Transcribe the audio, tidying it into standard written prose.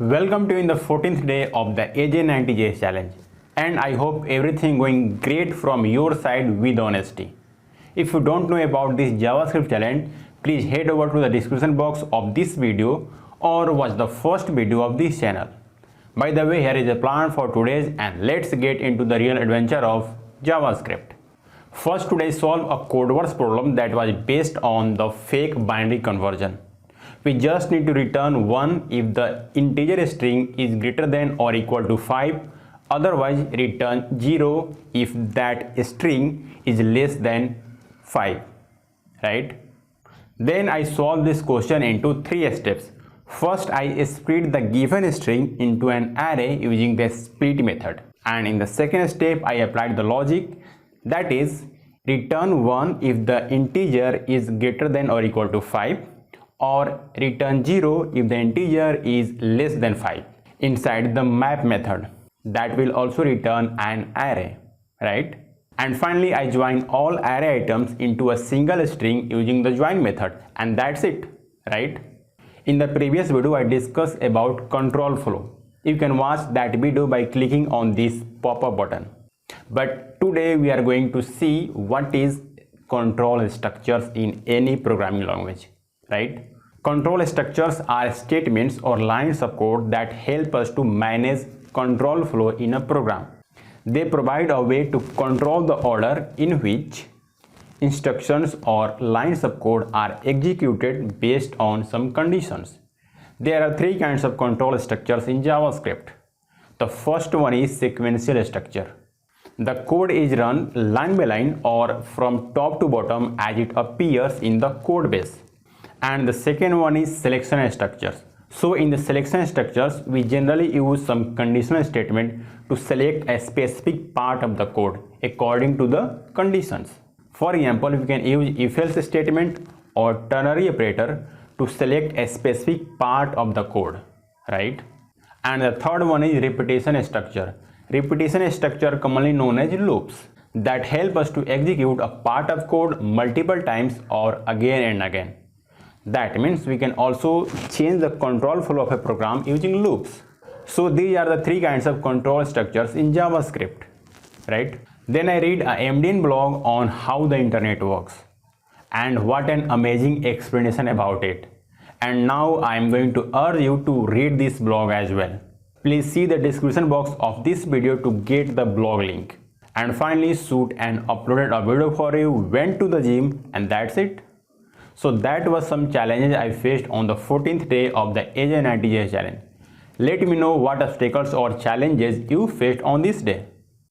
Welcome to in the 14th day of the AJ90JS challenge, and I hope everything going great from your side with honesty. If you don't know about this JavaScript challenge, please head over to the description box of this video or watch the first video of this channel. By the way, here is a plan for today's, and let's get into the real adventure of JavaScript. First, today solve a codewords problem that was based on the fake binary conversion. We just need to return 1 if the integer string is greater than or equal to 5, otherwise return 0 if that string is less than 5, right? Then I solve this question into 3 steps. First, I split the given string into an array using the split method, and in the second step I applied the logic, that is return 1 if the integer is greater than or equal to 5, or return 0 if the integer is less than 5 inside the map method. That will also return an array, right? And finally, I join all array items into a single string using the join method, and that's it, right? In the previous video, I discussed about control flow. You can watch that video by clicking on this pop-up button. But today we are going to see what is control structures in any programming language, right? Control structures are statements or lines of code that help us to manage control flow in a program. They provide a way to control the order in which instructions or lines of code are executed based on some conditions. There are 3 kinds of control structures in JavaScript. The first one is sequential structure. The code is run line by line or from top to bottom as it appears in the code base. And the second one is selection structures. So in the selection structures, we generally use some conditional statement to select a specific part of the code according to the conditions. For example, we can use if-else statement or ternary operator to select a specific part of the code, right? And the third one is repetition structure. Repetition structure, commonly known as loops, that help us to execute a part of code multiple times or again and again. That means we can also change the control flow of a program using loops. So these are the 3 kinds of control structures in JavaScript, right? Then I read a MDN blog on how the internet works, and what an amazing explanation about it. And now I am going to urge you to read this blog as well. Please see the description box of this video to get the blog link. And finally, shoot and uploaded a video for you, went to the gym, and that's it. So that was some challenges I faced on the 14th day of the AJ90JS challenge. Let me know what obstacles or challenges you faced on this day.